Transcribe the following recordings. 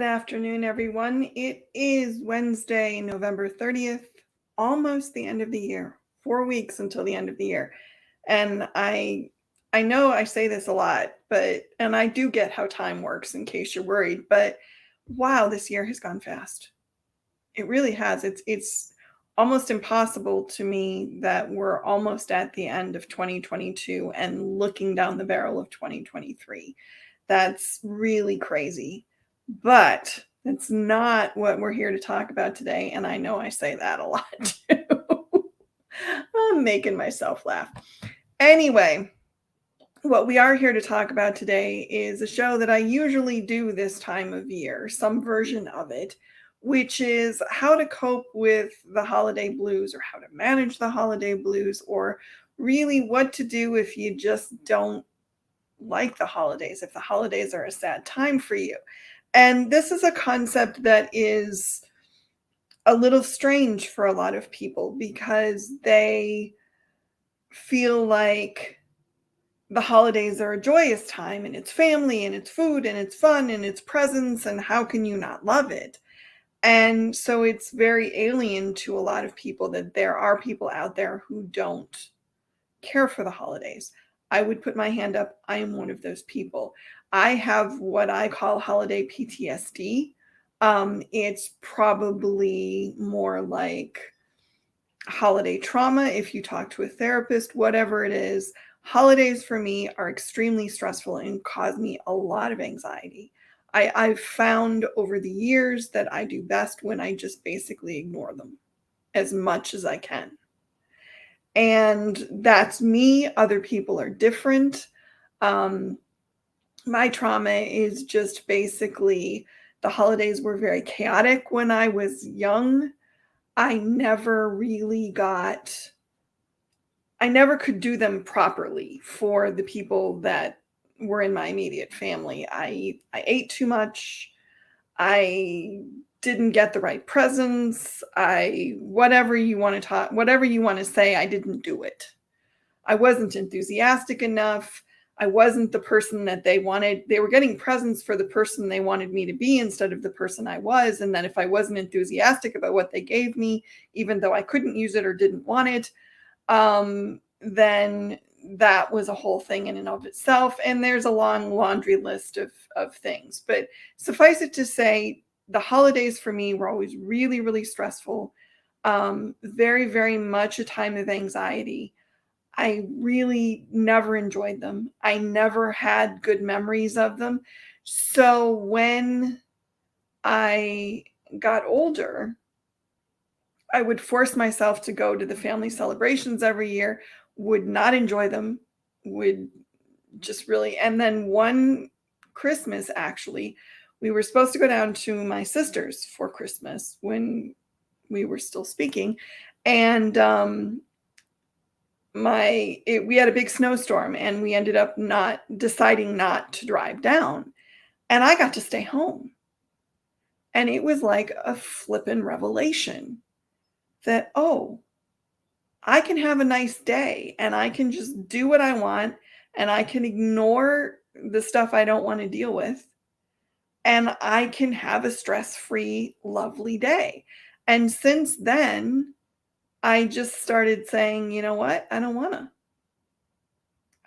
afternoon, everyone. It is Wednesday, November 30th, almost the end of the year. 4 weeks until the end of the year. And I know I say this a lot, and I do get how time works in case you're worried, but wow, this year has gone fast. It really has. It's almost impossible to me that we're almost at the end of 2022 and looking down the barrel of 2023. That's really crazy. But it's not what we're here to talk about today. And I know I say that a lot too. I'm making myself laugh. Anyway, what we are here to talk about today is a show that I usually do this time of year, some version of it, which is how to cope with the holiday blues or how to manage the holiday blues, or really what to do if you just don't like the holidays, if the holidays are a sad time for you. And this is a concept that is a little strange for a lot of people because they feel like the holidays are a joyous time and it's family and it's food and it's fun and it's presents, and how can you not love it? And so it's very alien to a lot of people that there are people out there who don't care for the holidays. I would put my hand up. I am one of those people. I have what I call holiday PTSD. It's probably more like holiday trauma if you talk to a therapist, whatever it is. Holidays for me are extremely stressful and cause me a lot of anxiety. I've found over the years that I do best when I just basically ignore them as much as I can. And that's me. Other people are different. My trauma is just basically the holidays were very chaotic when I was young. I never really got, I never could do them properly for the people that were in my immediate family. I ate too much. I didn't get the right presents. Whatever you want to talk, whatever you want to say, I didn't do it. I wasn't enthusiastic enough. I wasn't the person that they wanted. They were getting presents for the person they wanted me to be instead of the person I was. And then if I wasn't enthusiastic about what they gave me, even though I couldn't use it or didn't want it, then that was a whole thing in and of itself. And there's a long laundry list of things. But suffice it to say, the holidays for me were always really, really stressful. Very, very much a time of anxiety. I really never enjoyed them. I never had good memories of them. So when I got older, I would force myself to go to the family celebrations every year, would not enjoy them, would just really. And then one Christmas, actually, we were supposed to go down to my sister's for Christmas when we were still speaking. And we had a big snowstorm and we ended up not deciding not to drive down, and I got to stay home. And it was like a flippin' revelation that, oh, I can have a nice day and I can just do what I want and I can ignore the stuff I don't want to deal with, and I can have a stress-free, lovely day. And since then, I just started saying, you know what? I don't want to.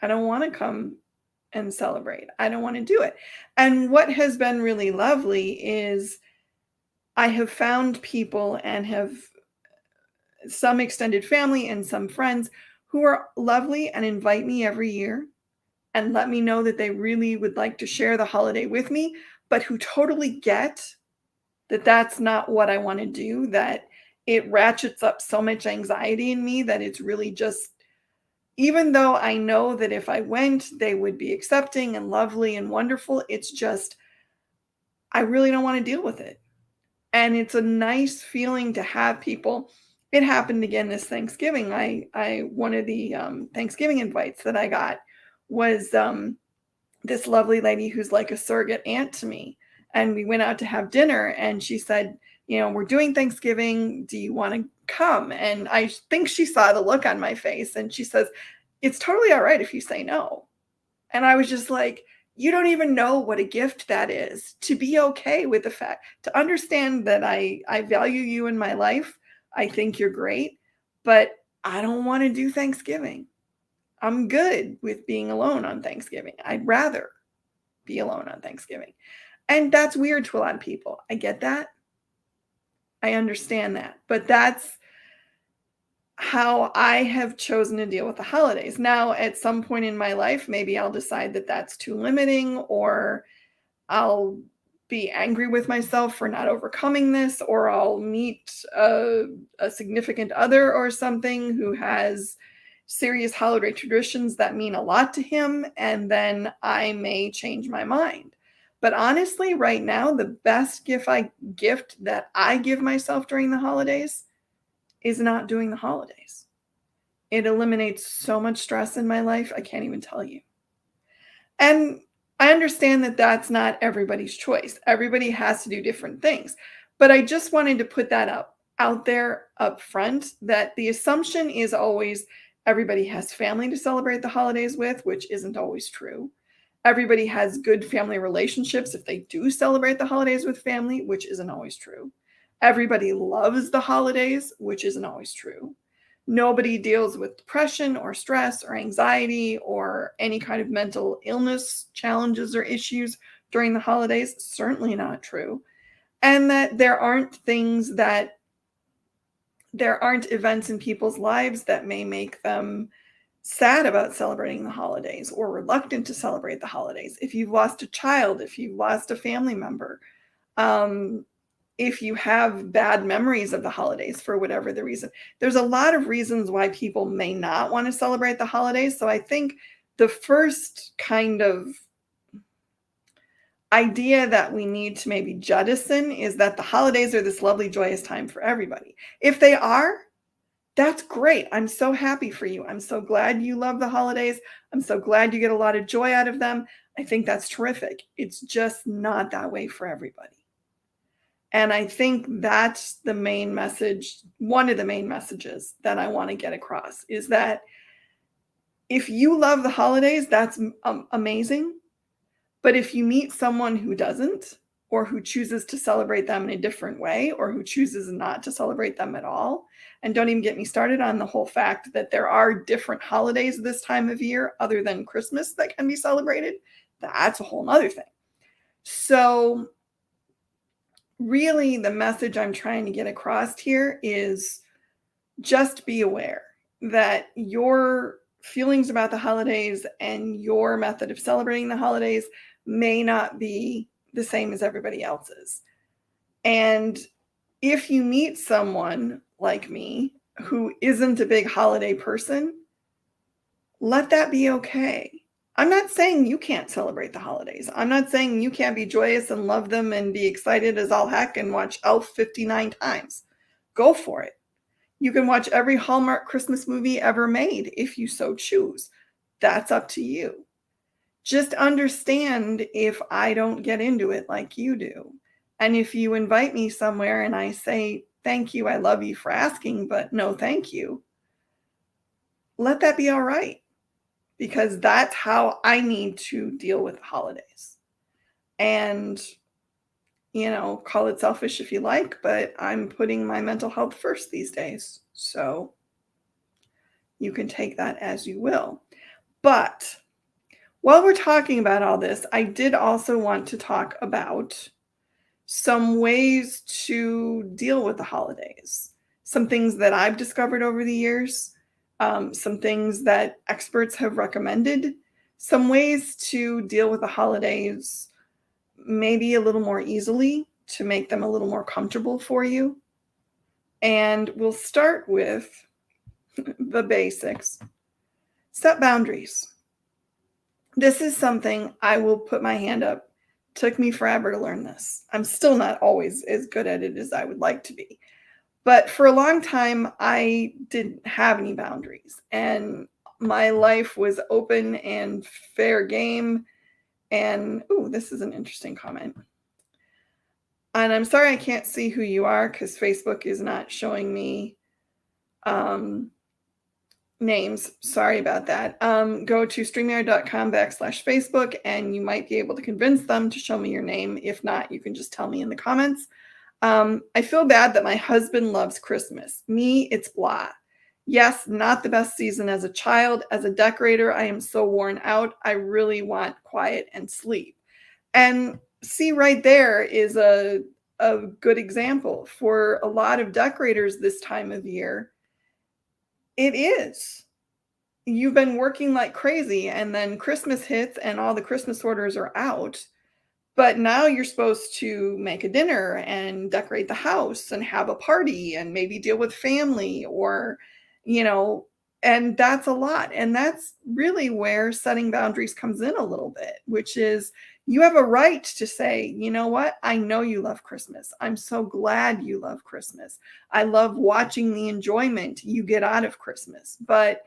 I don't want to come and celebrate. I don't want to do it. And what has been really lovely is I have found people and have some extended family and some friends who are lovely and invite me every year and let me know that they really would like to share the holiday with me, but who totally get that that's not what I want to do, that it ratchets up so much anxiety in me that it's really just, even though I know that if I went, they would be accepting and lovely and wonderful, it's just, I really don't want to deal with it. And it's a nice feeling to have people. It happened again this Thanksgiving. One of the Thanksgiving invites that I got was this lovely lady who's like a surrogate aunt to me. And we went out to have dinner and she said, you know, we're doing Thanksgiving. Do you want to come? And I think she saw the look on my face and she says, it's totally all right if you say no. And I was just like, you don't even know what a gift that is, to be okay with the fact, to understand that I value you in my life. I think you're great, but I don't want to do Thanksgiving. I'm good with being alone on Thanksgiving. I'd rather be alone on Thanksgiving. And that's weird to a lot of people. I get that. I understand that. But that's how I have chosen to deal with the holidays. Now, at some point in my life, maybe I'll decide that that's too limiting, or I'll be angry with myself for not overcoming this, or I'll meet a significant other or something who has serious holiday traditions that mean a lot to him, and then I may change my mind. But honestly, right now, the best gift that I give myself during the holidays is not doing the holidays. It eliminates so much stress in my life, I can't even tell you. And I understand that that's not everybody's choice. Everybody has to do different things. But I just wanted to put that out there up front, that the assumption is always everybody has family to celebrate the holidays with, which isn't always true. Everybody has good family relationships if they do celebrate the holidays with family, which isn't always true. Everybody loves the holidays, which isn't always true. Nobody deals with depression or stress or anxiety or any kind of mental illness challenges or issues during the holidays. Certainly not true. And that there aren't events in people's lives that may make them sad about celebrating the holidays or reluctant to celebrate the holidays. If you've lost a child, if you've lost a family member, if you have bad memories of the holidays for whatever the reason. There's a lot of reasons why people may not want to celebrate the holidays. So I think the first kind of idea that we need to maybe jettison is that the holidays are this lovely, joyous time for everybody. If they are, that's great. I'm so happy for you. I'm so glad you love the holidays. I'm so glad you get a lot of joy out of them. I think that's terrific. It's just not that way for everybody. And I think that's the main message, one of the main messages that I want to get across, is that if you love the holidays, that's amazing. But if you meet someone who doesn't, or who chooses to celebrate them in a different way, or who chooses not to celebrate them at all, and don't even get me started on the whole fact that there are different holidays this time of year other than Christmas that can be celebrated, that's a whole nother thing. So really, the message I'm trying to get across here is just be aware that your feelings about the holidays and your method of celebrating the holidays may not be the same as everybody else's. And if you meet someone like me who isn't a big holiday person, let that be okay. I'm not saying you can't celebrate the holidays. I'm not saying you can't be joyous and love them and be excited as all heck and watch Elf 59 times. Go for it. You can watch every Hallmark Christmas movie ever made if you so choose. That's up to you. Just understand if I don't get into it like you do. And if you invite me somewhere and I say, thank you, I love you for asking, but no, thank you, let that be all right. Because that's how I need to deal with the holidays. And, call it selfish if you like, but I'm putting my mental health first these days. So you can take that as you will. But while we're talking about all this, I did also want to talk about some ways to deal with the holidays, some things that I've discovered over the years, some things that experts have recommended, some ways to deal with the holidays maybe a little more easily to make them a little more comfortable for you. And we'll start with the basics. Set boundaries. This is something I will put my hand up. Took me forever to learn this. I'm still not always as good at it as I would like to be. But for a long time, I didn't have any boundaries. And my life was open and fair game. And, this is an interesting comment. And I'm sorry I can't see who you are because Facebook is not showing me names. Sorry about that. Go to streamyard.com/Facebook and you might be able to convince them to show me your name. If not, you can just tell me in the comments. I feel bad that my husband loves Christmas. Me, it's blah. Yes, not the best season as a child. As a decorator, I am so worn out. I really want quiet and sleep. And see, right there is a good example for a lot of decorators this time of year. It is. You've been working like crazy, and then Christmas hits and all the Christmas orders are out. But now you're supposed to make a dinner and decorate the house and have a party and maybe deal with family or, you know, and that's a lot. And that's really where setting boundaries comes in a little bit, which is you have a right to say, you know what? I know you love Christmas. I'm so glad you love Christmas. I love watching the enjoyment you get out of Christmas. But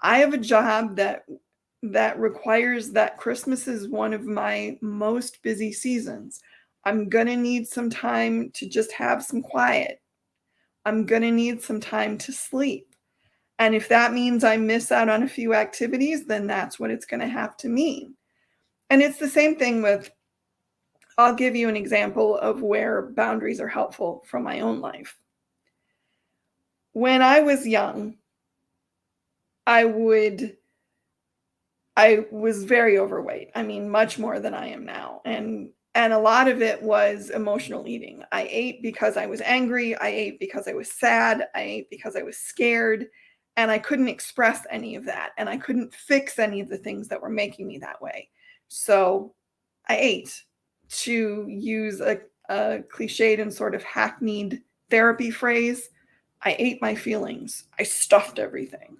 I have a job that requires that Christmas is one of my most busy seasons. I'm going to need some time to just have some quiet. I'm going to need some time to sleep. And if that means I miss out on a few activities, then that's what it's going to have to mean. And it's the same thing with, I'll give you an example of where boundaries are helpful from my own life. When I was young, I was very overweight. I mean, much more than I am now. And a lot of it was emotional eating. I ate because I was angry, I ate because I was sad, I ate because I was scared, and I couldn't express any of that, and I couldn't fix any of the things that were making me that way. So, I ate. To use a cliched and sort of hackneyed therapy phrase, I ate my feelings. I stuffed everything.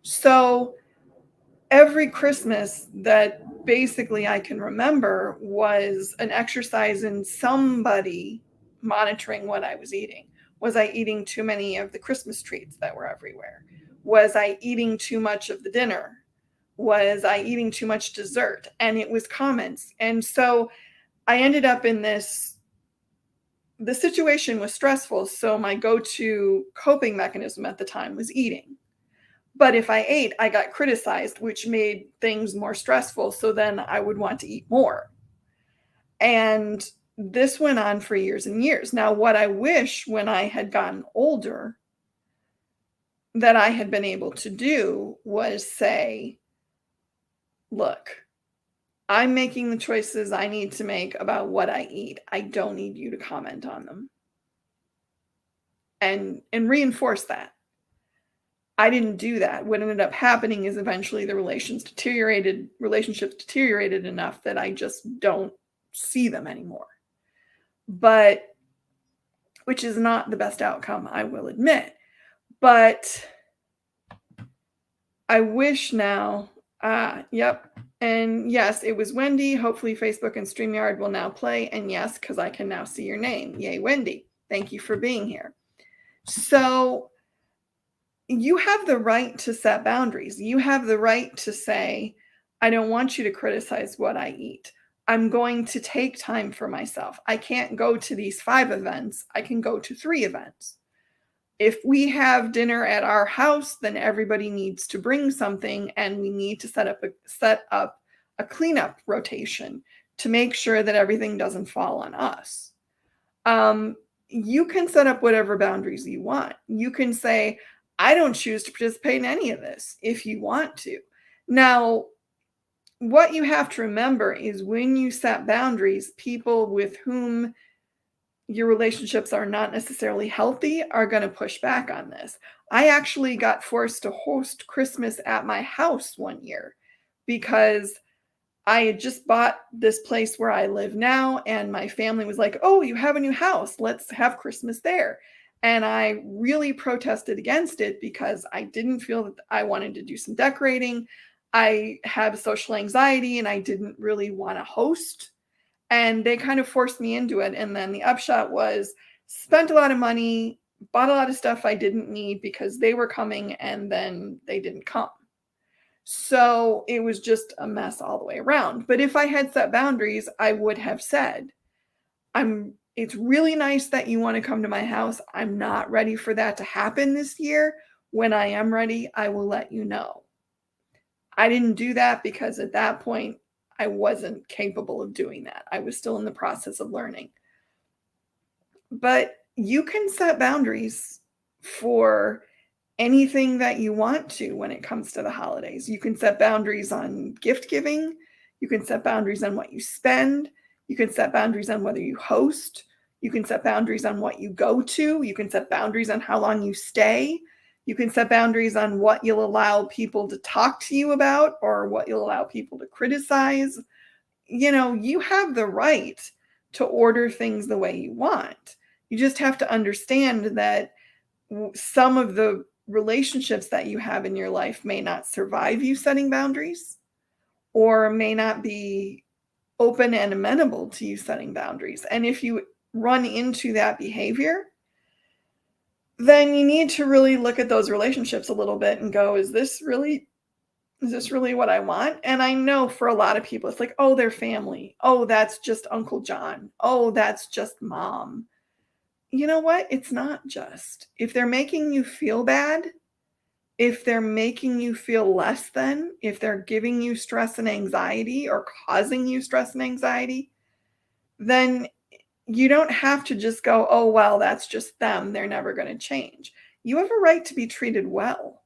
So, every Christmas that basically I can remember was an exercise in somebody monitoring what I was eating. Was I eating too many of the Christmas treats that were everywhere? Was I eating too much of the dinner? Was I eating too much dessert? And it was comments. And so I ended up in this, the situation was stressful. So my go to coping mechanism at the time was eating. But if I ate, I got criticized, which made things more stressful. So then I would want to eat more. And this went on for years and years. Now, what I wish when I had gotten older that I had been able to do was say, look, I'm making the choices I need to make about what I eat. I don't need you to comment on them. And reinforce that. I didn't do that. What ended up happening is eventually the relationships deteriorated enough that I just don't see them anymore. But which is not the best outcome, I will admit. But I wish now, yep. And yes, it was Wendy. Hopefully Facebook and StreamYard will now play. And yes, because I can now see your name. Yay, Wendy. Thank you for being here. So you have the right to set boundaries. You have the right to say, I don't want you to criticize what I eat. I'm going to take time for myself. I can't go to these 5 events. I can go to 3 events. If we have dinner at our house, then everybody needs to bring something and we need to set up a cleanup rotation to make sure that everything doesn't fall on us. You can set up whatever boundaries you want. You can say, I don't choose to participate in any of this if you want to. Now, what you have to remember is when you set boundaries, people with whom your relationships are not necessarily healthy are going to push back on this. I actually got forced to host Christmas at my house one year because I had just bought this place where I live now, and my family was like, oh, you have a new house. Let's have Christmas there. And I really protested against it because I didn't feel that I wanted to do some decorating. I have social anxiety and I didn't really want to host. And they kind of forced me into it. And then the upshot was spent a lot of money, bought a lot of stuff I didn't need because they were coming and then they didn't come. So it was just a mess all the way around. But if I had set boundaries, I would have said, it's really nice that you want to come to my house. I'm not ready for that to happen this year. When I am ready, I will let you know. I didn't do that because at that point, I wasn't capable of doing that. I was still in the process of learning. But you can set boundaries for anything that you want to when it comes to the holidays. You can set boundaries on gift giving. You can set boundaries on what you spend. You can set boundaries on whether you host. You can set boundaries on what you go to. You can set boundaries on how long you stay. You can set boundaries on what you'll allow people to talk to you about or what you'll allow people to criticize. You have the right to order things the way you want. You just have to understand that some of the relationships that you have in your life may not survive you setting boundaries or may not be open and amenable to you setting boundaries. And if you run into that behavior, then you need to really look at those relationships a little bit and go, is this really what I want? And I know for a lot of people, it's like, oh, they're family. Oh, that's just Uncle John. Oh, that's just mom. You know what? It's not just. If they're making you feel bad, if they're making you feel less than, if they're giving you stress and anxiety or causing you stress and anxiety, then you don't have to just go, oh, well, that's just them. They're never going to change. You have a right to be treated well.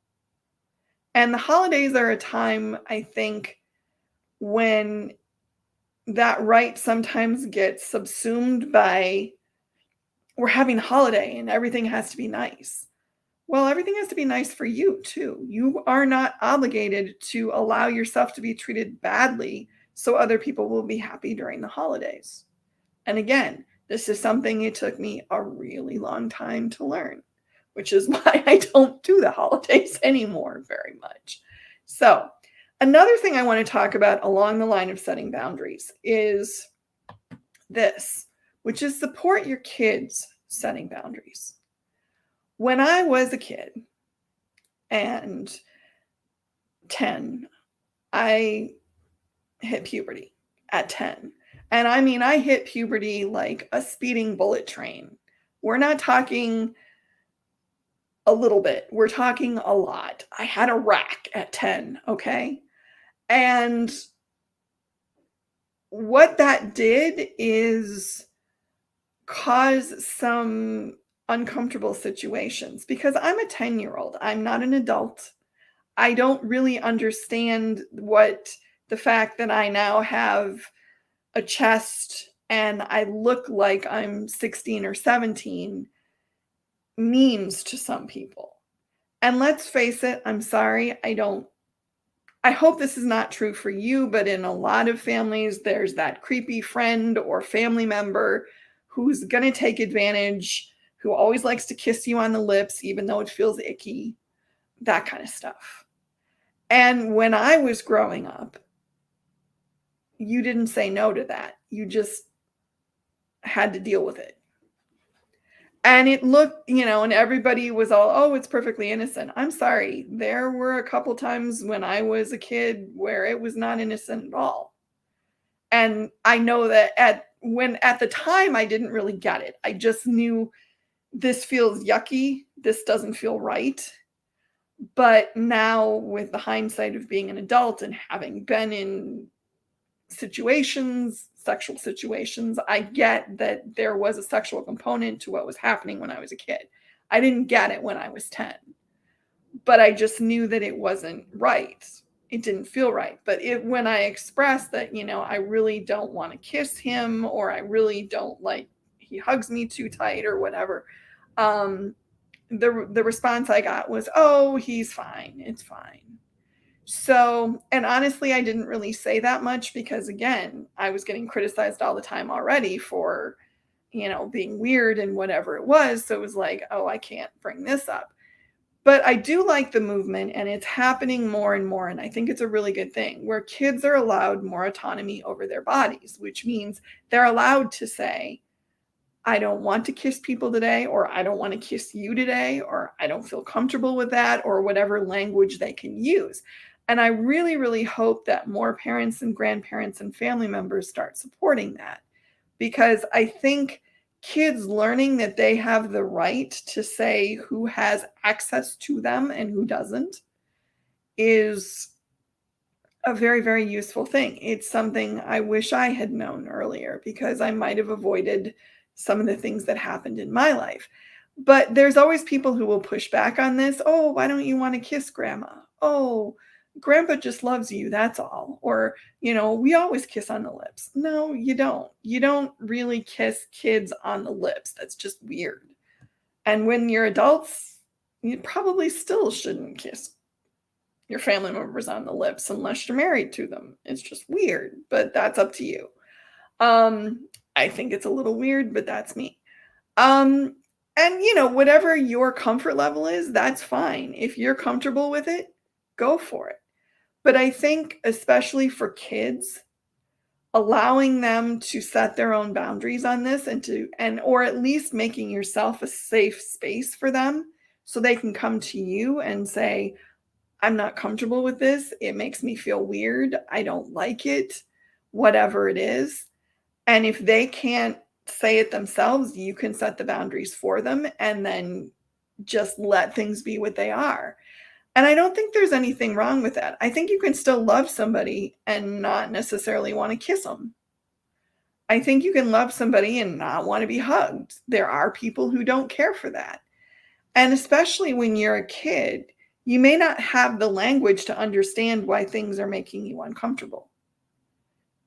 And the holidays are a time, I think, when that right sometimes gets subsumed by we're having a holiday and everything has to be nice. Well, everything has to be nice for you too. You are not obligated to allow yourself to be treated badly so other people will be happy during the holidays. And again, this is something it took me a really long time to learn, which is why I don't do the holidays anymore very much. So, another thing I want to talk about along the line of setting boundaries is this, which is support your kids setting boundaries. When I was a kid and 10, I hit puberty at 10. And I mean, I hit puberty like a speeding bullet train. We're not talking a little bit, we're talking a lot. I had a rack at 10, okay? And what that did is cause some uncomfortable situations because I'm a 10-year-old. I'm not an adult. I don't really understand what the fact that I now have a chest and I look like I'm 16 or 17 means to some people. And let's face it, I'm sorry, I hope this is not true for you, but in a lot of families, there's that creepy friend or family member who's going to take advantage, who always likes to kiss you on the lips, even though it feels icky, that kind of stuff. And when I was growing up, you didn't say no to that. You just had to deal with it. And it looked, and everybody was all, oh, it's perfectly innocent. I'm sorry. There were a couple times when I was a kid where it was not innocent at all. And I know that at the time I didn't really get it. I just knew this feels yucky. This doesn't feel right. But now with the hindsight of being an adult and having been in situations, sexual situations, I get that there was a sexual component to what was happening when I was a kid. I didn't get it when I was 10, but I just knew that it wasn't right. It didn't feel right. But when I expressed that, I really don't want to kiss him, or I really don't like he hugs me too tight or whatever, the response I got was, oh, he's fine. It's fine. So, and honestly, I didn't really say that much because, again, I was getting criticized all the time already for, being weird and whatever it was. So it was like, oh, I can't bring this up. But I do like the movement, and it's happening more and more. And I think it's a really good thing where kids are allowed more autonomy over their bodies, which means they're allowed to say, I don't want to kiss people today, or I don't want to kiss you today, or I don't feel comfortable with that, or whatever language they can use. And I really, really hope that more parents and grandparents and family members start supporting that, because I think kids learning that they have the right to say who has access to them and who doesn't is a very, very useful thing. It's something I wish I had known earlier because I might have avoided some of the things that happened in my life. But there's always people who will push back on this. Oh, why don't you want to kiss grandma? Oh, grandpa just loves you. That's all. Or, we always kiss on the lips. No, you don't. You don't really kiss kids on the lips. That's just weird. And when you're adults, you probably still shouldn't kiss your family members on the lips unless you're married to them. It's just weird, but that's up to you. I think it's a little weird, but that's me. And whatever your comfort level is, that's fine. If you're comfortable with it, go for it. But I think especially for kids, allowing them to set their own boundaries on this or at least making yourself a safe space for them so they can come to you and say, I'm not comfortable with this. It makes me feel weird. I don't like it, whatever it is. And if they can't say it themselves, you can set the boundaries for them and then just let things be what they are. And I don't think there's anything wrong with that. I think you can still love somebody and not necessarily want to kiss them. I think you can love somebody and not want to be hugged. There are people who don't care for that. And especially when you're a kid, you may not have the language to understand why things are making you uncomfortable.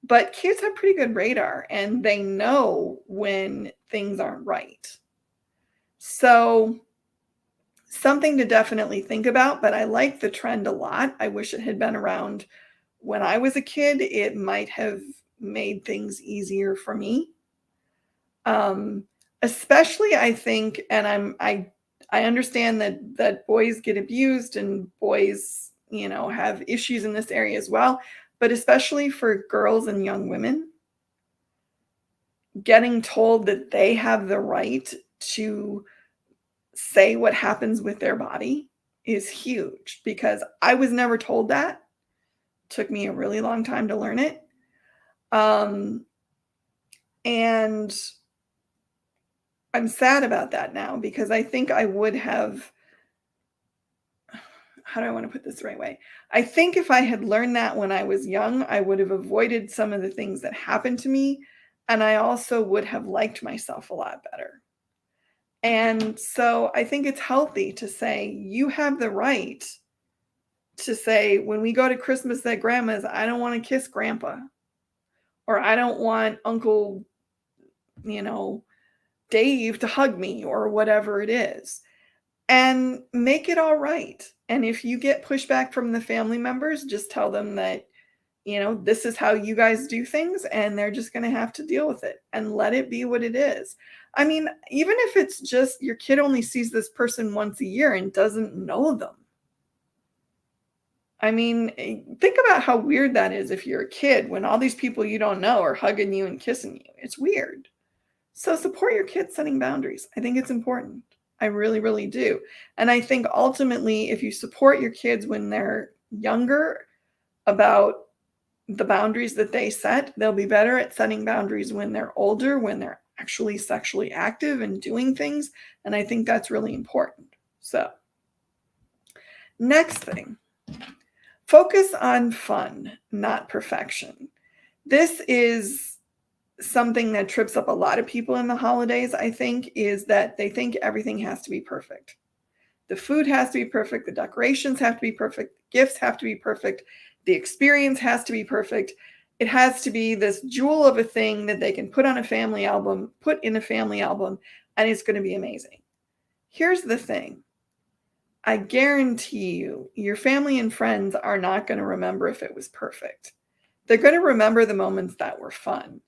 But kids have pretty good radar and they know when things aren't right. So something to definitely think about, but I like the trend a lot. I wish it had been around when I was a kid. It might have made things easier for me. Especially I think, and I understand that boys get abused and boys, have issues in this area as well, but especially for girls and young women, getting told that they have the right to say what happens with their body is huge because I was never told that. Took me a really long time to learn it. And I'm sad about that now because I think I would have, how do I want to put this the right way? I think if I had learned that when I was young, I would have avoided some of the things that happened to me. And I also would have liked myself a lot better. And so I think it's healthy to say, you have the right to say, when we go to Christmas at grandma's, I don't want to kiss grandpa. Or I don't want Uncle, Dave to hug me or whatever it is. And make it all right. And if you get pushback from the family members, just tell them that, this is how you guys do things and they're just going to have to deal with it and let it be what it is. I mean, even if it's just your kid only sees this person once a year and doesn't know them. I mean, think about how weird that is if you're a kid when all these people you don't know are hugging you and kissing you. It's weird. So support your kids setting boundaries. I think it's important. I really, really do. And I think ultimately, if you support your kids when they're younger about the boundaries that they set, they'll be better at setting boundaries when they're older, when they're actually sexually active and doing things. And I think that's really important. So, next thing, focus on fun, not perfection. This is something that trips up a lot of people in the holidays, I think, is that they think everything has to be perfect. The food has to be perfect. The decorations have to be perfect. The gifts have to be perfect. The experience has to be perfect. It has to be this jewel of a thing that they can put in a family album, and it's going to be amazing. Here's the thing. I guarantee you, your family and friends are not going to remember if it was perfect. They're going to remember the moments that were fun.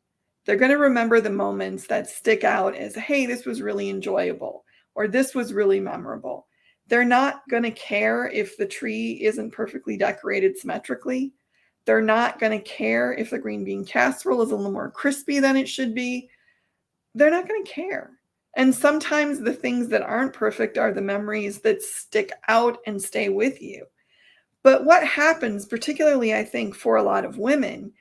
They're going to remember the moments that stick out as, hey, this was really enjoyable, or this was really memorable. They're not going to care if the tree isn't perfectly decorated symmetrically. They're not going to care if the green bean casserole is a little more crispy than it should be. They're not going to care. And sometimes the things that aren't perfect are the memories that stick out and stay with you. But what happens, particularly I think for a lot of women,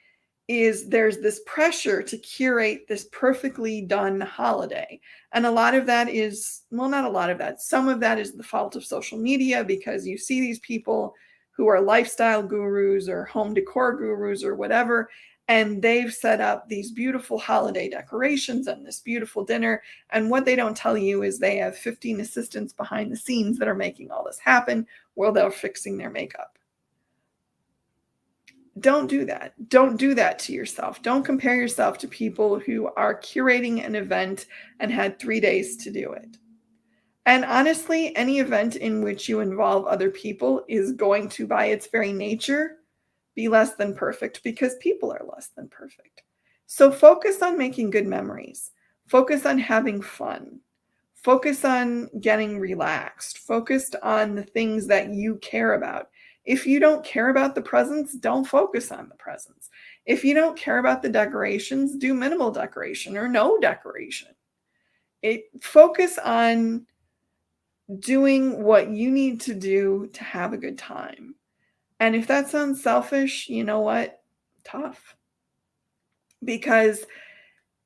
is there's this pressure to curate this perfectly done holiday. And a lot of that is, well, not a lot of that. Some of that is the fault of social media because you see these people who are lifestyle gurus or home decor gurus or whatever, and they've set up these beautiful holiday decorations and this beautiful dinner. And what they don't tell you is they have 15 assistants behind the scenes that are making all this happen while they're fixing their makeup. Don't do that. Don't do that to yourself. Don't compare yourself to people who are curating an event and had 3 days to do it. And honestly, any event in which you involve other people is going to, by its very nature, be less than perfect because people are less than perfect. So focus on making good memories. Focus on having fun. Focus on getting relaxed. Focused on the things that you care about. If you don't care about the presents, don't focus on the presents. If you don't care about the decorations, do minimal decoration or no decoration. Focus on doing what you need to do to have a good time. And if that sounds selfish, you know what? Tough. Because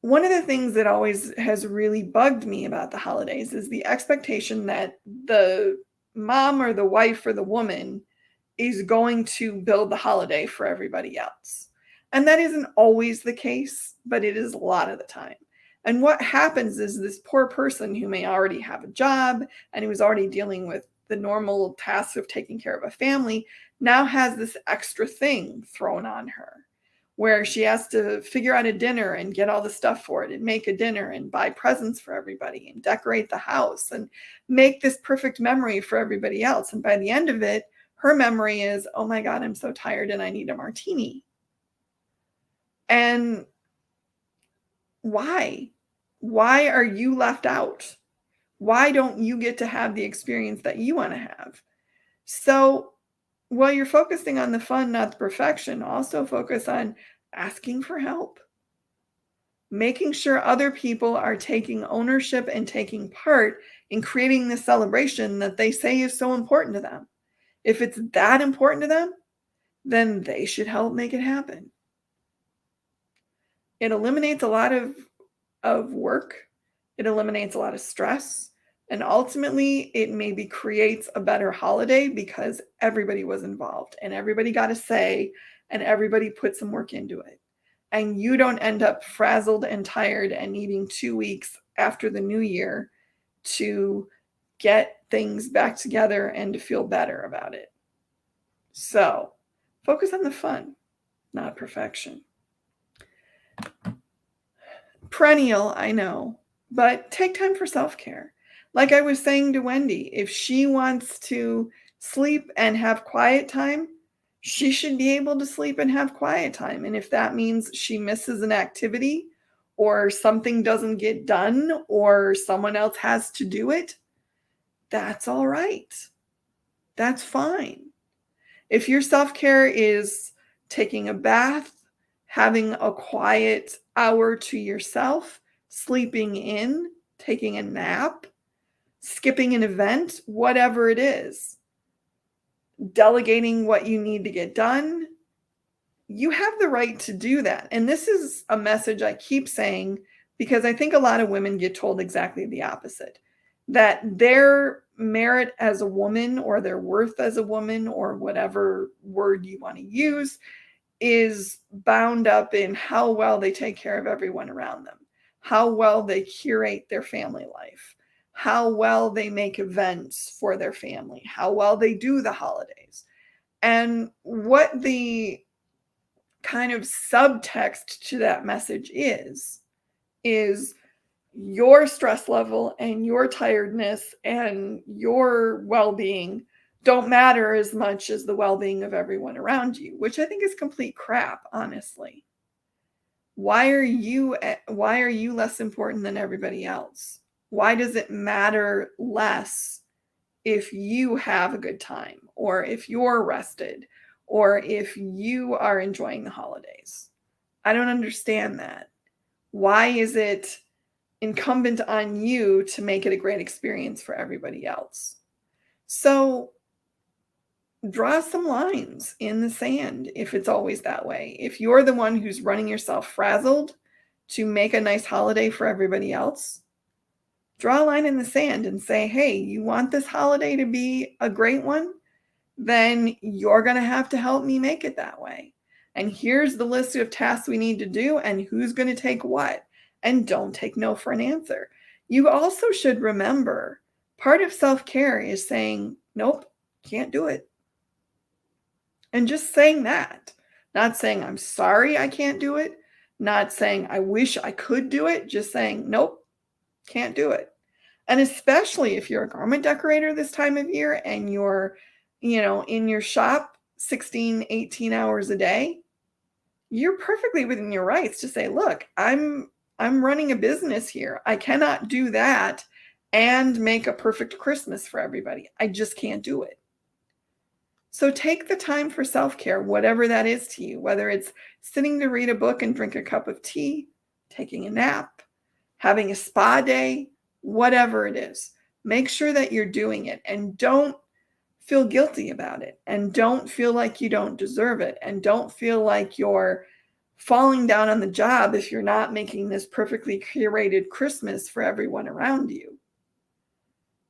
one of the things that always has really bugged me about the holidays is the expectation that the mom or the wife or the woman is going to build the holiday for everybody else. And that isn't always the case, but it is a lot of the time. And what happens is this poor person who may already have a job and who's already dealing with the normal tasks of taking care of a family now has this extra thing thrown on her where she has to figure out a dinner and get all the stuff for it and make a dinner and buy presents for everybody and decorate the house and make this perfect memory for everybody else. And by the end of it, her memory is, oh my God, I'm so tired and I need a martini. And why? Why are you left out? Why don't you get to have the experience that you want to have? So while you're focusing on the fun, not the perfection, also focus on asking for help, making sure other people are taking ownership and taking part in creating the celebration that they say is so important to them. If it's that important to them, then they should help make it happen. It eliminates a lot of work. It eliminates a lot of stress. And ultimately, it maybe creates a better holiday because everybody was involved and everybody got a say and everybody put some work into it. And you don't end up frazzled and tired and needing 2 weeks after the new year to get things back together and to feel better about it. So focus on the fun, not perfection. Perennial, I know, but take time for self-care. Like I was saying to Wendy, if she wants to sleep and have quiet time, she should be able to sleep and have quiet time. And if that means she misses an activity or something doesn't get done or someone else has to do it, that's all right. That's fine. If your self-care is taking a bath, having a quiet hour to yourself, sleeping in, taking a nap, skipping an event, whatever it is, delegating what you need to get done, you have the right to do that. And this is a message I keep saying because I think a lot of women get told exactly the opposite, that their merit as a woman or their worth as a woman or whatever word you want to use is bound up in how well they take care of everyone around them, how well they curate their family life, how well they make events for their family, how well they do the holidays. And what the kind of subtext to that message is your stress level and your tiredness and your well-being don't matter as much as the well-being of everyone around you, which I think is complete crap, honestly. Why are you less important than everybody else? Why does it matter less if you have a good time or if you're rested or if you are enjoying the holidays? I don't understand that. Why is it incumbent on you to make it a great experience for everybody else? So draw some lines in the sand if it's always that way. If you're the one who's running yourself frazzled to make a nice holiday for everybody else, draw a line in the sand and say, hey, you want this holiday to be a great one? Then you're going to have to help me make it that way. And here's the list of tasks we need to do and who's going to take what. And don't take no for an answer. You also should remember part of self-care is saying, nope, can't do it. And just saying that, not saying I'm sorry I can't do it, not saying I wish I could do it, just saying, nope, can't do it. And especially if you're a garment decorator this time of year and you're, in your shop 16, 18 hours a day, you're perfectly within your rights to say, look, I'm running a business here. I cannot do that and make a perfect Christmas for everybody. I just can't do it. So take the time for self-care, whatever that is to you, whether it's sitting to read a book and drink a cup of tea, taking a nap, having a spa day, whatever it is. Make sure that you're doing it and don't feel guilty about it and don't feel like you don't deserve it and don't feel like you're falling down on the job if you're not making this perfectly curated Christmas for everyone around you.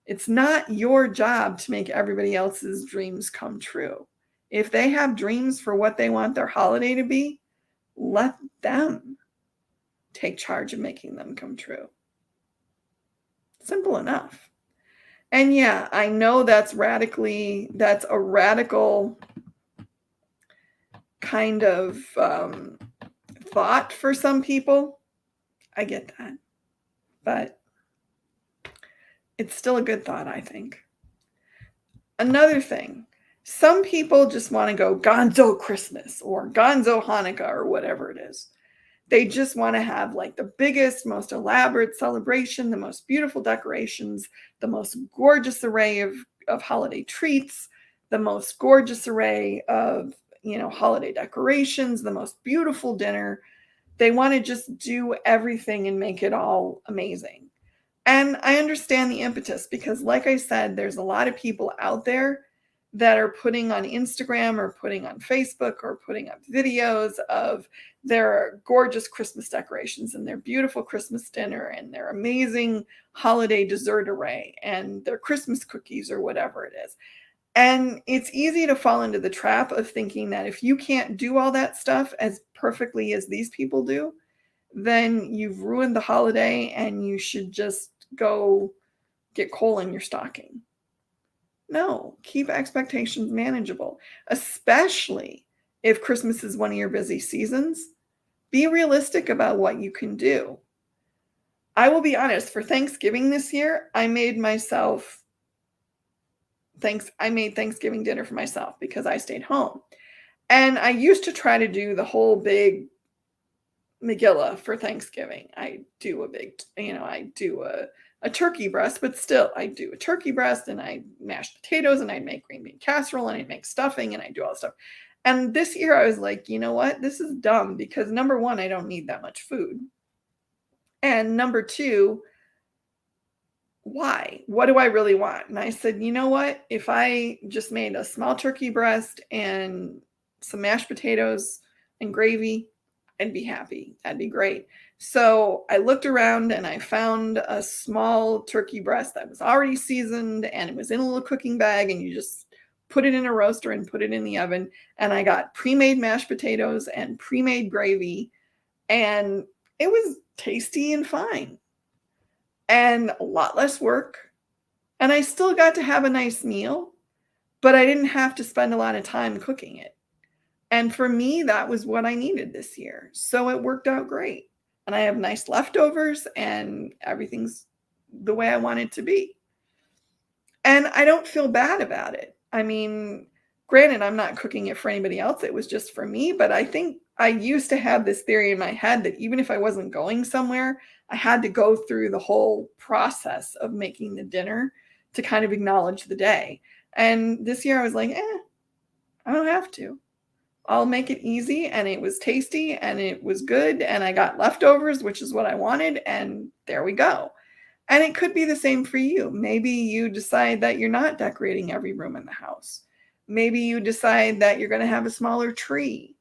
It's not your job to make everybody else's dreams come true. If they have dreams for what they want their holiday to be, let them take charge of making them come true. Simple enough. And yeah, I know that's a radical kind of thought for some people. I get that. But it's still a good thought, I think. Another thing, some people just want to go gonzo Christmas or gonzo Hanukkah or whatever it is. They just want to have like the biggest, most elaborate celebration, the most beautiful decorations, the most gorgeous array of holiday treats, the most gorgeous array of, holiday decorations, the most beautiful dinner. They want to just do everything and make it all amazing. And I understand the impetus because, like I said, there's a lot of people out there that are putting on Instagram or putting on Facebook or putting up videos of their gorgeous Christmas decorations and their beautiful Christmas dinner and their amazing holiday dessert array and their Christmas cookies or whatever it is. And it's easy to fall into the trap of thinking that if you can't do all that stuff as perfectly as these people do, then you've ruined the holiday and you should just go get coal in your stocking. No, keep expectations manageable, especially if Christmas is one of your busy seasons. Be realistic about what you can do. I will be honest, for Thanksgiving this year, I made Thanksgiving dinner for myself because I stayed home. And I used to try to do the whole big Megillah for Thanksgiving. I do a turkey breast, but still I do a turkey breast and I mash potatoes and I'd make green bean casserole and I'd make stuffing and I do all this stuff. And this year I was like, you know what? This is dumb because number one, I don't need that much food. And number two, why? What do I really want? And I said, you know what? If I just made a small turkey breast and some mashed potatoes and gravy, I'd be happy. That'd be great. So I looked around and I found a small turkey breast that was already seasoned and it was in a little cooking bag and you just put it in a roaster and put it in the oven. And I got pre-made mashed potatoes and pre-made gravy and it was tasty and fine and a lot less work. And I still got to have a nice meal, but I didn't have to spend a lot of time cooking it. And for me, that was what I needed this year. So it worked out great. And I have nice leftovers and everything's the way I want it to be. And I don't feel bad about it. I mean, granted, I'm not cooking it for anybody else. It was just for me. But I think I used to have this theory in my head that even if I wasn't going somewhere, I had to go through the whole process of making the dinner to kind of acknowledge the day. And this year I was like, I don't have to. I'll make it easy, and it was tasty and it was good and I got leftovers, which is what I wanted, and there we go. And it could be the same for you. Maybe you decide that you're not decorating every room in the house. Maybe you decide that you're going to have a smaller tree.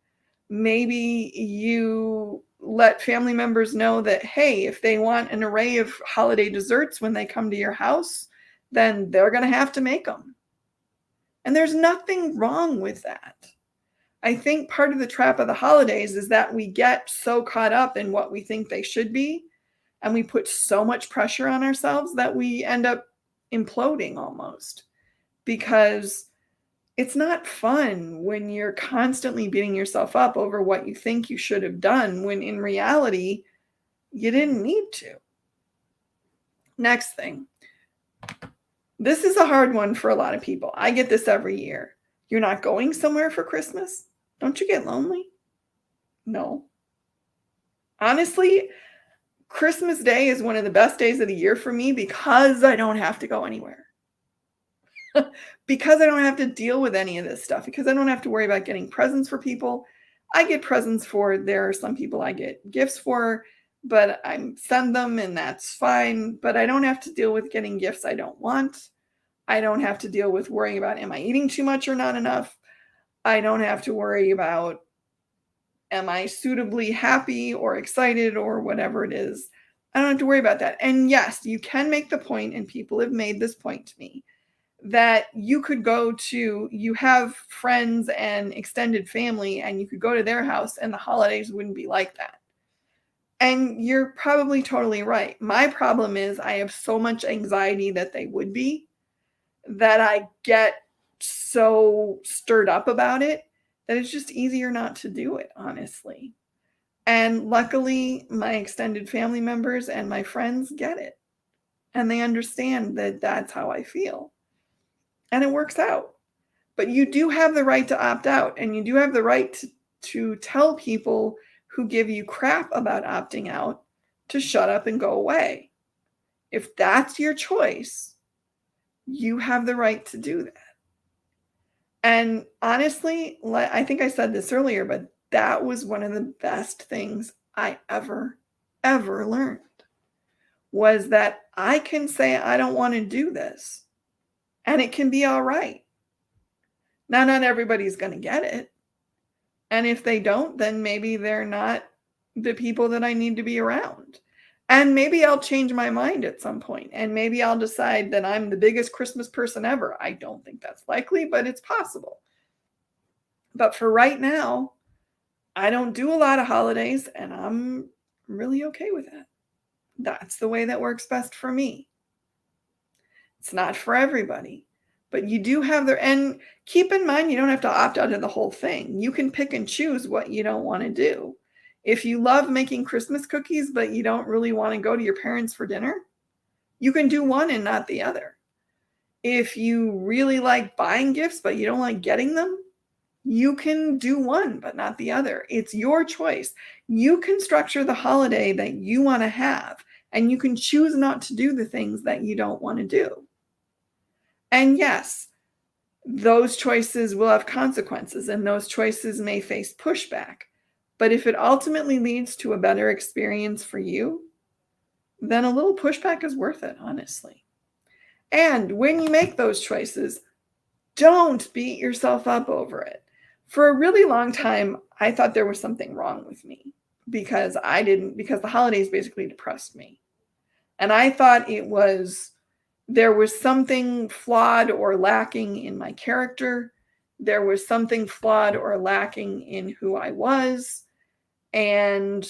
Maybe you let family members know that, hey, if they want an array of holiday desserts when they come to your house, then they're going to have to make them. And there's nothing wrong with that. I think part of the trap of the holidays is that we get so caught up in what we think they should be, and we put so much pressure on ourselves that we end up imploding almost, because it's not fun when you're constantly beating yourself up over what you think you should have done when in reality you didn't need to. Next thing. This is a hard one for a lot of people. I get this every year. You're not going somewhere for Christmas? Don't you get lonely? No. Honestly, Christmas Day is one of the best days of the year for me because I don't have to go anywhere. Because I don't have to deal with any of this stuff, because I don't have to worry about getting presents for people. I get presents for, there are some people I get gifts for, but I send them and that's fine. But I don't have to deal with getting gifts I don't want. I don't have to deal with worrying about, am I eating too much or not enough? I don't have to worry about, am I suitably happy or excited or whatever it is. I don't have to worry about that. And yes, you can make the point, and people have made this point to me, that you could go to, you have friends and extended family, and you could go to their house and the holidays wouldn't be like that. And you're probably totally right. My problem is I have so much anxiety that they would be, that I get so stirred up about it that it's just easier not to do it, honestly. And luckily, my extended family members and my friends get it. And they understand that that's how I feel. And it works out. But you do have the right to opt out, and you do have the right to tell people who give you crap about opting out to shut up and go away. If that's your choice, you have the right to do that. And honestly, I think I said this earlier, but that was one of the best things I ever learned, was that I can say I don't want to do this, and it can be all right. Now, not everybody's going to get it. And if they don't, then maybe they're not the people that I need to be around. And maybe I'll change my mind at some point, and maybe I'll decide that I'm the biggest Christmas person ever. I don't think that's likely, but it's possible. But for right now, I don't do a lot of holidays, and I'm really okay with that. That's the way that works best for me. It's not for everybody, but you do have and keep in mind, you don't have to opt out of the whole thing. You can pick and choose what you don't want to do. If you love making Christmas cookies, but you don't really want to go to your parents for dinner, you can do one and not the other. If you really like buying gifts, but you don't like getting them, you can do one, but not the other. It's your choice. You can structure the holiday that you want to have, and you can choose not to do the things that you don't want to do. And yes, those choices will have consequences, and those choices may face pushback. But if it ultimately leads to a better experience for you, then a little pushback is worth it, honestly. And when you make those choices, don't beat yourself up over it. For a really long time, I thought there was something wrong with me because the holidays basically depressed me. And I thought there was something flawed or lacking in my character. There was something flawed or lacking in who I was. And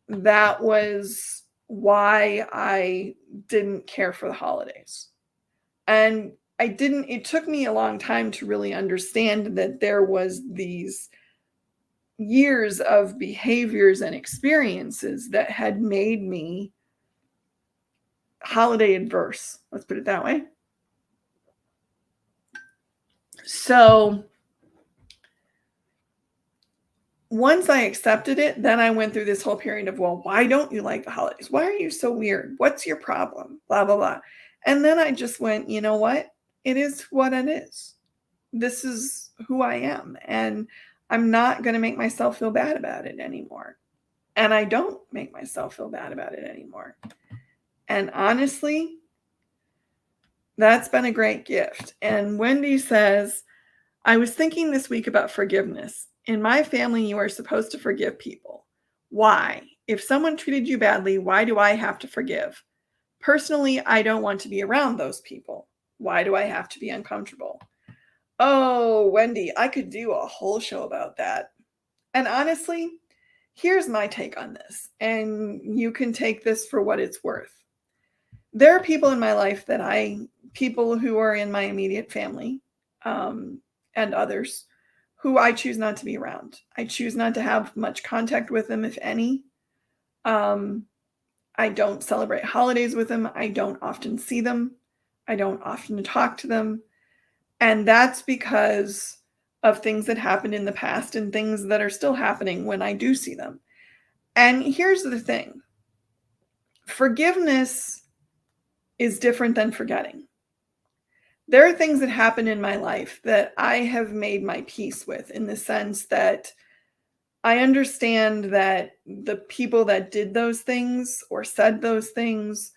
that was why I didn't care for the holidays. And it took me a long time to really understand that there was these years of behaviors and experiences that had made me holiday adverse. Let's put it that way. So once I accepted it, then I went through this whole period of, well, why don't you like the holidays? Why are you so weird? What's your problem? Blah, blah, blah. And then I just went, you know what? It is what it is. This is who I am. And I'm not going to make myself feel bad about it anymore. And I don't make myself feel bad about it anymore. And honestly, That's been a great gift. And Wendy says, I was thinking this week about forgiveness. In my family, you are supposed to forgive people. Why? If someone treated you badly, why do I have to forgive? Personally, I don't want to be around those people. Why do I have to be uncomfortable? Oh, Wendy, I could do a whole show about that. And honestly, here's my take on this, and you can take this for what it's worth. There are people in my life people who are in my immediate family, um, and others who I choose not to be around. I choose not to have much contact with them, if any. Um, I don't celebrate holidays with them. I don't often see them. I don't often talk to them. And that's because of things that happened in the past and things that are still happening when I do see them. And here's the thing, forgiveness is different than forgetting. There are things that happen in my life that I have made my peace with, in the sense that I understand that the people that did those things or said those things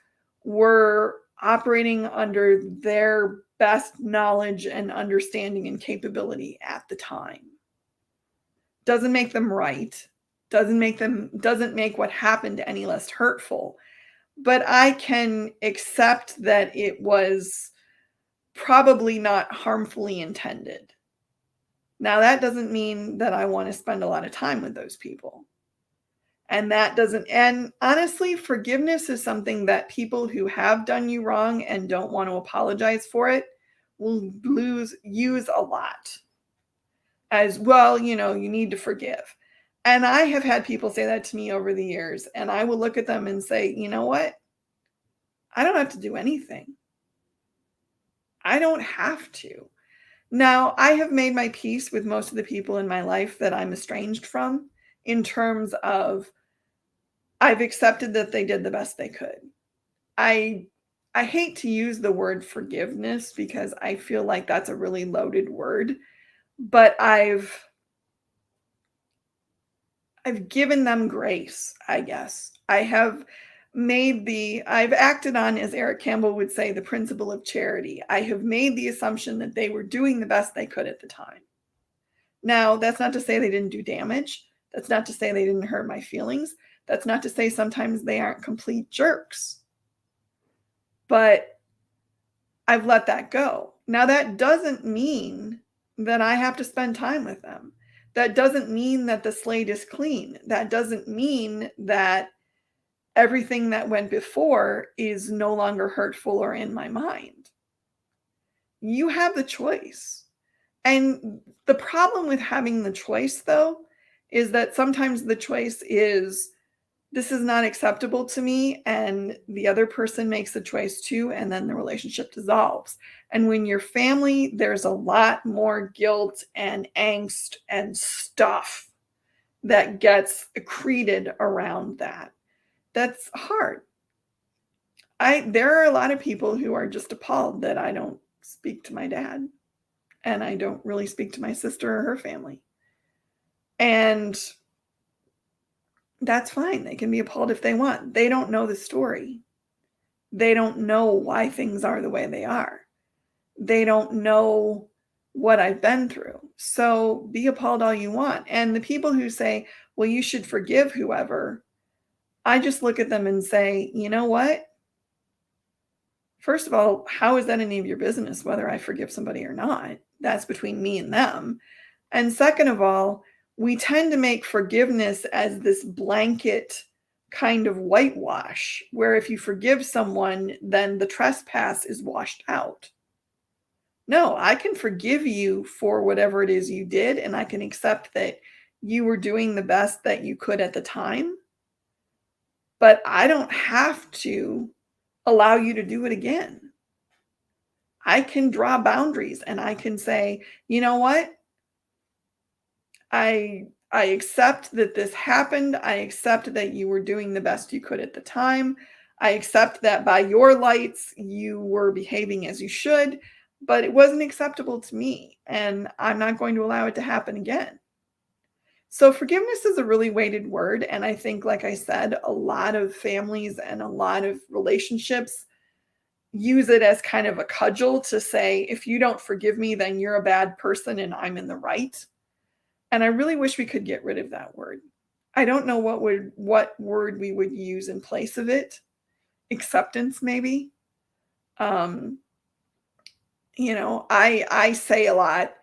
were operating under their best knowledge and understanding and capability at the time. Doesn't make them right, doesn't make what happened any less hurtful, but I can accept that it was probably not harmfully intended. Now, that doesn't mean that I want to spend a lot of time with those people. And honestly, forgiveness is something that people who have done you wrong and don't want to apologize for it will use a lot as well. You need to forgive. And I have had people say that to me over the years, and I will look at them and say, you know what? I don't have to do anything. I don't have to. Now, I have made my peace with most of the people in my life that I'm estranged from, in terms of I've accepted that they did the best they could. I I hate to use the word forgiveness because I feel like that's a really loaded word, but I've given them grace, I guess. I've acted on, as Eric Campbell would say, the principle of charity. I have made the assumption that they were doing the best they could at the time. Now, that's not to say they didn't do damage. That's not to say they didn't hurt my feelings. That's not to say sometimes they aren't complete jerks. But I've let that go. Now, that doesn't mean that I have to spend time with them. That doesn't mean that the slate is clean. That doesn't mean that everything that went before is no longer hurtful or in my mind. You have the choice. And the problem with having the choice, though, is that sometimes the choice is, this is not acceptable to me, and the other person makes the choice too, and then the relationship dissolves. And when you're family, there's a lot more guilt and angst and stuff that gets accreted around that. That's hard. There are a lot of people who are just appalled that I don't speak to my dad, and I don't really speak to my sister or her family. And that's fine. They can be appalled if they want. They don't know the story. They don't know why things are the way they are. They don't know what I've been through. So be appalled all you want. And the people who say, well, you should forgive whoever, I just look at them and say, you know what? First of all, how is that any of your business whether I forgive somebody or not? That's between me and them. And second of all, we tend to make forgiveness as this blanket kind of whitewash, where if you forgive someone, then the trespass is washed out. No, I can forgive you for whatever it is you did, and I can accept that you were doing the best that you could at the time, but I don't have to allow you to do it again. I can draw boundaries and I can say, you know what? I accept that this happened. I accept that you were doing the best you could at the time. I accept that by your lights, you were behaving as you should, but it wasn't acceptable to me, and I'm not going to allow it to happen again. So forgiveness is a really weighted word, and I think, like I said, a lot of families and a lot of relationships use it as kind of a cudgel to say, if you don't forgive me, then you're a bad person and I'm in the right. And I really wish we could get rid of that word. I don't know what word we would use in place of it. Acceptance, maybe. I say a lot,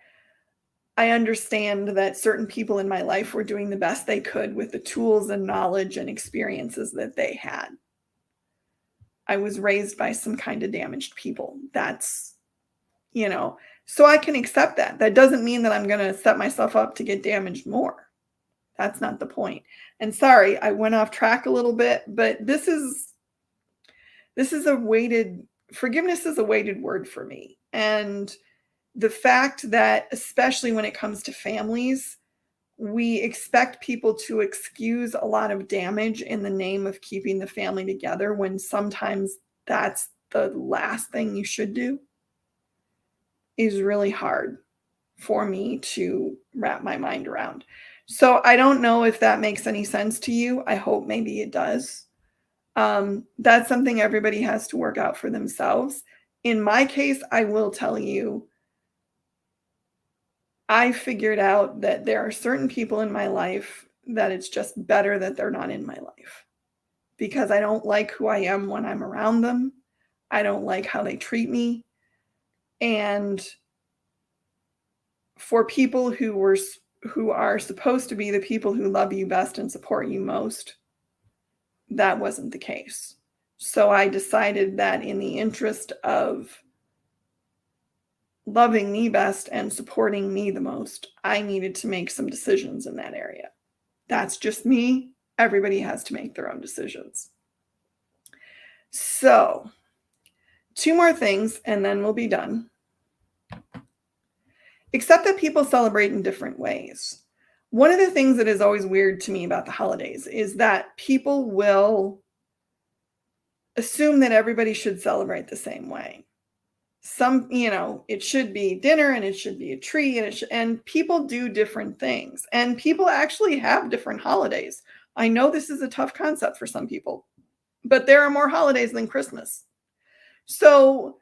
I understand that certain people in my life were doing the best they could with the tools and knowledge and experiences that they had. I was raised by some kind of damaged people. That's, so I can accept that. That doesn't mean that I'm going to set myself up to get damaged more. That's not the point. And sorry, I went off track a little bit, but forgiveness is a weighted word for me. And the fact that, especially when it comes to families, we expect people to excuse a lot of damage in the name of keeping the family together, when sometimes that's the last thing you should do, is really hard for me to wrap my mind around. So I don't know if that makes any sense to you. I hope maybe it does. That's something everybody has to work out for themselves. In my case, I will tell you, I figured out that there are certain people in my life that it's just better that they're not in my life, because I don't like who I am when I'm around them. I don't like how they treat me. And for people who are supposed to be the people who love you best and support you most, that wasn't the case. So I decided that in the interest of loving me best and supporting me the most, I needed to make some decisions in that area. That's just me. Everybody has to make their own decisions. So, 2 more things and then we'll be done. Accept that people celebrate in different ways. One of the things that is always weird to me about the holidays is that people will assume that everybody should celebrate the same way. It should be dinner and it should be a tree, and people do different things, and people actually have different holidays. I know this is a tough concept for some people, but there are more holidays than Christmas. So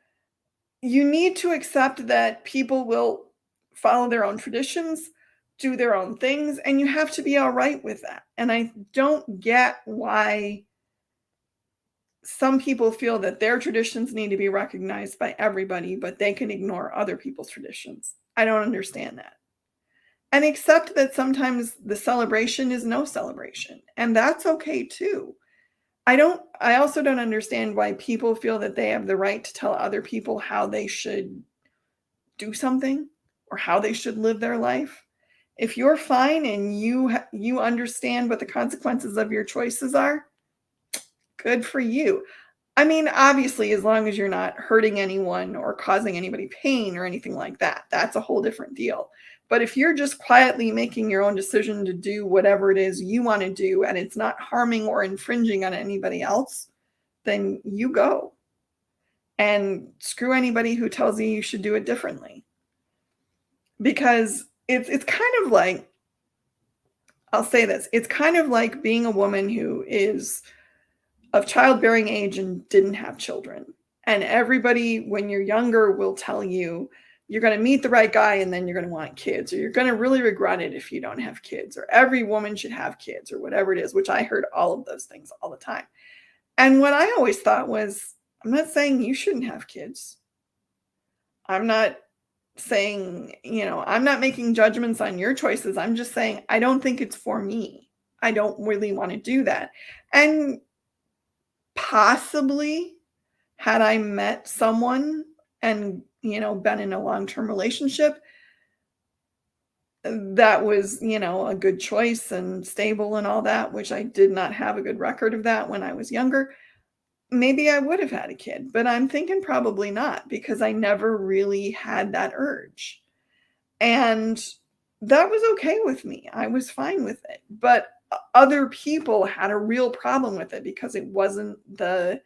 you need to accept that people will follow their own traditions, do their own things, and you have to be all right with that. And I don't get why some people feel that their traditions need to be recognized by everybody, but they can ignore other people's traditions. I don't understand that. And accept that sometimes the celebration is no celebration, and that's okay too. I also don't understand why people feel that they have the right to tell other people how they should do something or how they should live their life. If you're fine and you understand what the consequences of your choices are, good for you. I mean, obviously, as long as you're not hurting anyone or causing anybody pain or anything like that, that's a whole different deal. But if you're just quietly making your own decision to do whatever it is you want to do, and it's not harming or infringing on anybody else, then you go. And screw anybody who tells you you should do it differently. Because it's kind of like, I'll say this, it's kind of like being a woman who is of childbearing age and didn't have children. And everybody, when you're younger, will tell you you're going to meet the right guy and then you're going to want kids, or you're going to really regret it if you don't have kids, or every woman should have kids, or whatever it is, which I heard all of those things all the time. And what I always thought was, I'm not saying you shouldn't have kids. I'm not saying, I'm not making judgments on your choices. I'm just saying, I don't think it's for me. I don't really want to do that. And possibly, had I met someone and, been in a long-term relationship that was, a good choice and stable and all that, which I did not have a good record of that when I was younger, maybe I would have had a kid. But I'm thinking probably not, because I never really had that urge. And that was okay with me. I was fine with it. But other people had a real problem with it because it wasn't the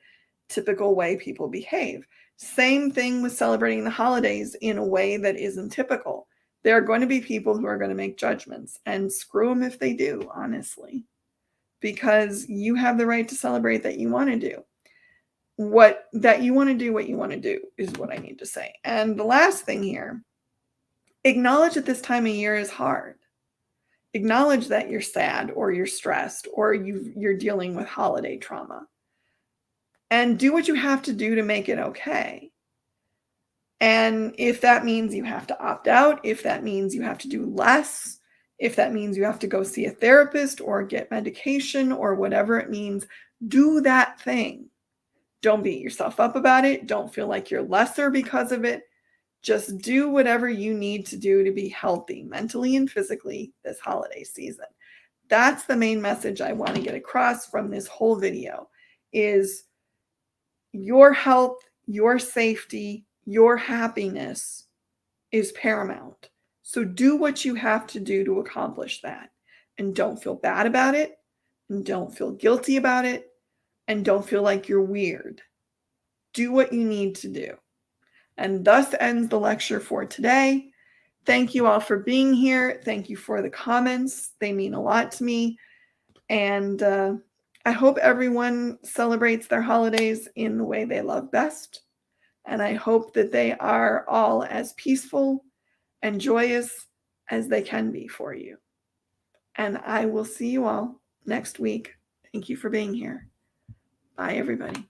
typical way people behave. Same thing with celebrating the holidays in a way that isn't typical. There are going to be people who are going to make judgments, and screw them if they do, honestly, because you have the right to celebrate that you want to do. that you want to do what you want to do is what I need to say. And the last thing here, acknowledge that this time of year is hard. Acknowledge that you're sad or you're stressed or you're dealing with holiday trauma. And do what you have to do to make it okay. And if that means you have to opt out, if that means you have to do less, if that means you have to go see a therapist or get medication or whatever it means, do that thing. Don't beat yourself up about it. Don't feel like you're lesser because of it. Just do whatever you need to do to be healthy mentally and physically this holiday season. That's the main message I want to get across from this whole video is your health, your safety, your happiness is paramount. So do what you have to do to accomplish that. And don't feel bad about it. And don't feel guilty about it. And don't feel like you're weird. Do what you need to do. And thus ends the lecture for today. Thank you all for being here. Thank you for the comments. They mean a lot to me. And I hope everyone celebrates their holidays in the way they love best. And I hope that they are all as peaceful and joyous as they can be for you. And I will see you all next week. Thank you for being here. Bye, everybody.